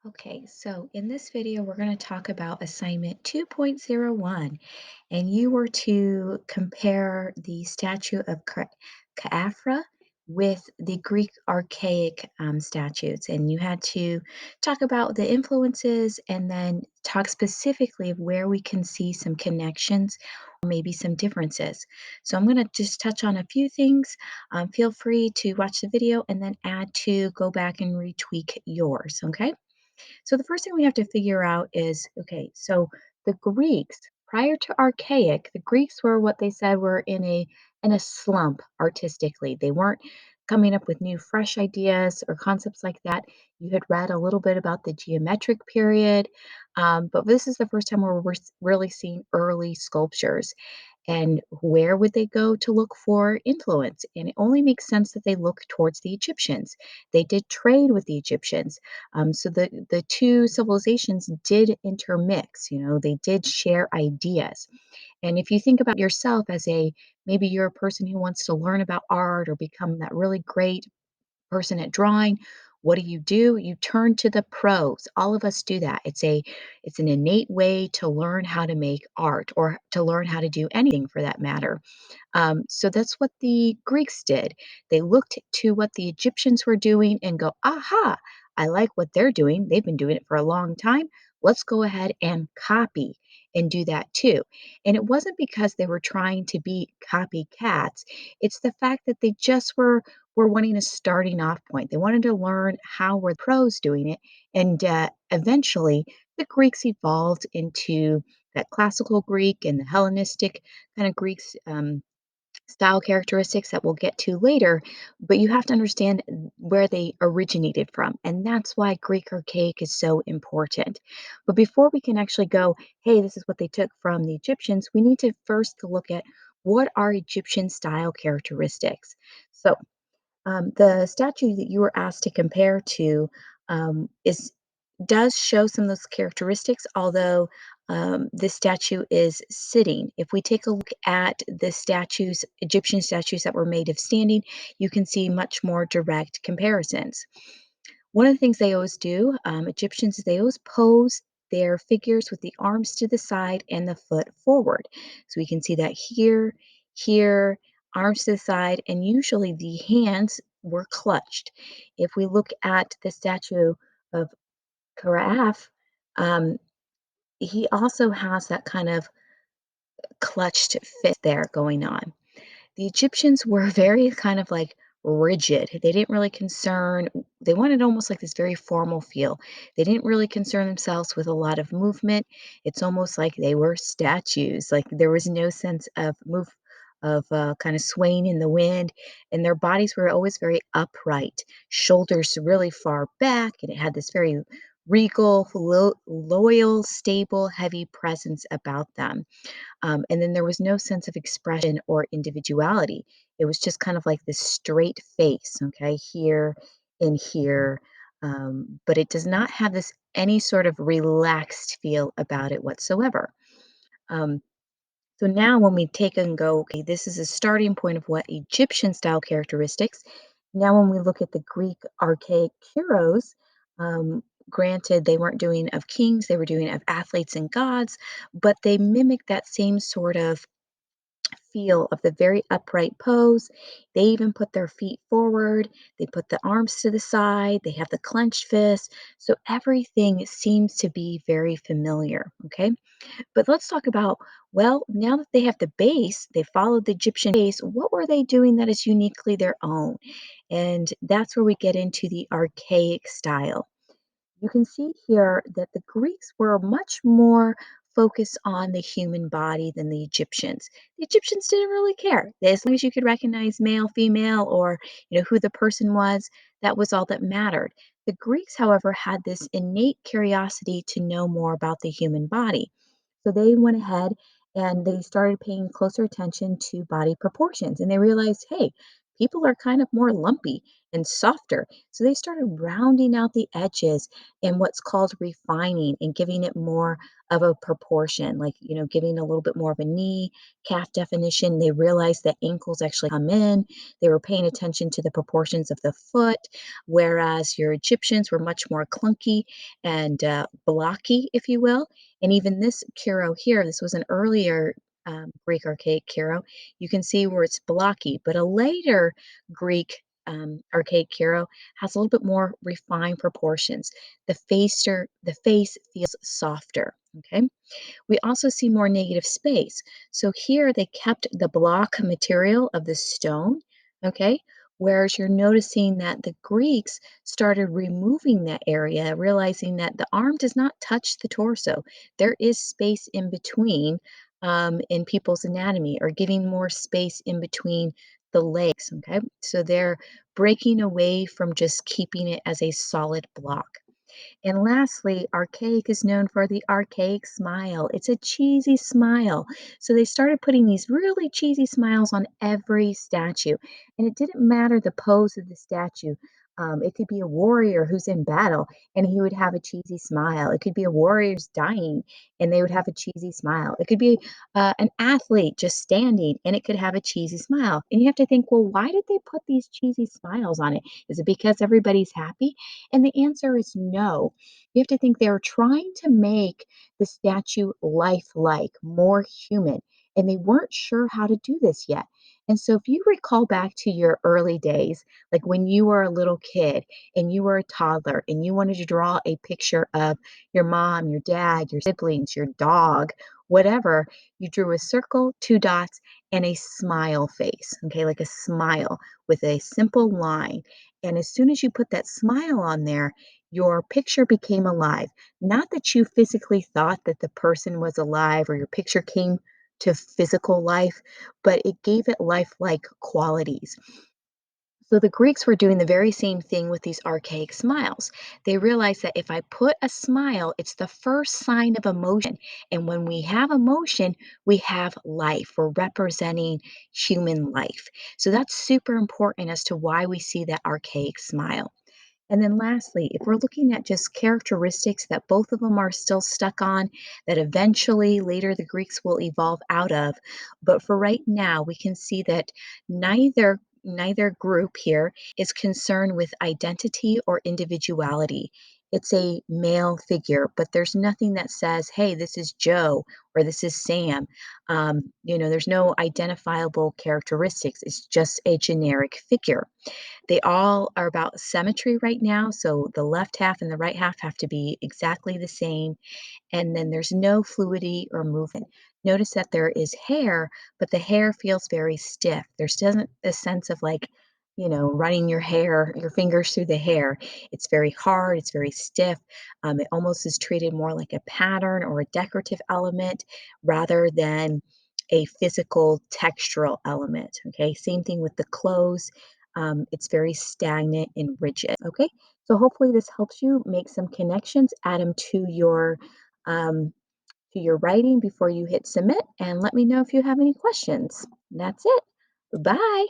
Okay, so in this video, we're going to talk about assignment 2.01, and you were to compare the statue of Khafra with the Greek archaic statues. And you had to talk about the influences and then talk specifically of where we can see some connections or maybe some differences. So I'm going to just touch on a few things. Feel free to watch the video and then add to go back and retweak yours, okay? So the first thing we have to figure out is okay, so the Greeks, prior to archaic, the Greeks were what they said were in a slump artistically. They weren't coming up with new fresh ideas or concepts like that. You had read a little bit about the geometric period, but this is the first time where we're really seeing early sculptures. And where would they go to look for influence? And it only makes sense that they look towards the Egyptians. They did trade with the Egyptians. So the two civilizations did intermix, they did share ideas. And if you think about yourself as maybe you're a person who wants to learn about art or become that really great person at drawing, what do? You turn to the pros. All of us do that. It's an innate way to learn how to make art or to learn how to do anything for that matter. So that's what the Greeks did. They looked to what the Egyptians were doing and go, aha, I like what they're doing. They've been doing it for a long time. Let's go ahead and copy and do that too. And it wasn't because they were trying to be copycats. It's the fact that they just were wanting a starting off point. They wanted to learn how were pros doing it. And eventually, the Greeks evolved into that classical Greek and the Hellenistic kind of Greeks. Style characteristics that we'll get to later, but you have to understand where they originated from. And that's why Greek archaic is so important. But before we can actually go, hey, this is what they took from the Egyptians, we need to first look at what are Egyptian style characteristics. So the statue that you were asked to compare to is does show some of those characteristics, although this statue is sitting. If we take a look at the statues, Egyptian statues that were made of standing, you can see much more direct comparisons. One of the things they always do, Egyptians, they always pose their figures with the arms to the side and the foot forward. So we can see that here, arms to the side, and usually the hands were clutched. If we look at the statue of Karaf, um, he also has that kind of clutched fist there going on. The Egyptians were very kind of like rigid. They wanted almost like this very formal feel. They didn't really concern themselves with a lot of movement. It's almost like they were statues. Like there was no sense of kind of swaying in the wind, and their bodies were always very upright, shoulders really far back, and it had this very regal, loyal, stable, heavy presence about them. And then there was no sense of expression or individuality. It was just kind of like this straight face, okay, here and here. But it does not have this any sort of relaxed feel about it whatsoever. Um, so now when we take and go, okay, this is a starting point of what Egyptian style characteristics. Now when we look at the Greek archaic heroes, granted they weren't doing of kings, they were doing of athletes and gods, but they mimic that same sort of feel of the very upright pose. They even put their feet forward, they put the arms to the side, they have the clenched fist. So everything seems to be very familiar. Okay. But let's talk about, well, now that they have the base, they followed the Egyptian base, what were they doing that is uniquely their own? And that's where we get into the archaic style. You can see here that the Greeks were much more focused on the human body than the Egyptians. The Egyptians didn't really care. As long as you could recognize male, female, or who the person was, that was all that mattered. The Greeks, however, had this innate curiosity to know more about the human body. So they went ahead and they started paying closer attention to body proportions. And they realized, hey, people are kind of more lumpy and softer. So they started rounding out the edges and what's called refining and giving it more of a proportion, like, giving a little bit more of a knee, calf definition. They realized that ankles actually come in. They were paying attention to the proportions of the foot, whereas your Egyptians were much more clunky and blocky, if you will. And even this Kiro here, this was an earlier Greek archaic Kiro. You can see where it's blocky, but a later Greek archaic Kiro has a little bit more refined proportions. The face feels softer. Okay. We also see more negative space. So here they kept the block material of the stone, okay? Whereas you're noticing that the Greeks started removing that area, realizing that the arm does not touch the torso. There is space in between in people's anatomy, or giving more space in between the legs, okay? So they're breaking away from just keeping it as a solid block. And lastly, archaic is known for the archaic smile. It's a cheesy smile. So they started putting these really cheesy smiles on every statue. And it didn't matter the pose of the statue. It could be a warrior who's in battle and he would have a cheesy smile. It could be a warrior who's dying and they would have a cheesy smile. It could be an athlete just standing and it could have a cheesy smile. And you have to think, well, why did they put these cheesy smiles on it? Is it because everybody's happy? And the answer is no. You have to think they were trying to make the statue lifelike, more human, and they weren't sure how to do this yet. And so, if you recall back to your early days, like when you were a little kid and you were a toddler and you wanted to draw a picture of your mom, your dad, your siblings, your dog, whatever, you drew a circle, two dots, and a smile face, okay, like a smile with a simple line. And as soon as you put that smile on there, your picture became alive. Not that you physically thought that the person was alive or your picture came to physical life, but it gave it lifelike qualities. So the Greeks were doing the very same thing with these archaic smiles. They realized that if I put a smile, it's the first sign of emotion. And when we have emotion, we have life. We're representing human life. So that's super important as to why we see that archaic smile. And then lastly, if we're looking at just characteristics that both of them are still stuck on, that eventually later the Greeks will evolve out of, but for right now, we can see that neither group here is concerned with identity or individuality. It's a male figure, but there's nothing that says, hey, this is Joe or this is Sam. There's no identifiable characteristics. It's just a generic figure. They all are about symmetry right now, so the left half and the right half have to be exactly the same, and then there's no fluidity or movement. Notice that there is hair, but the hair feels very stiff. There's doesn't a sense of like, running your fingers through the hair. It's very hard, it's very stiff. It almost is treated more like a pattern or a decorative element rather than a physical textural element. Okay, same thing with the clothes. It's very stagnant and rigid. Okay, so hopefully this helps you make some connections, add them um, to your writing before you hit submit, and let me know if you have any questions. That's it. Bye.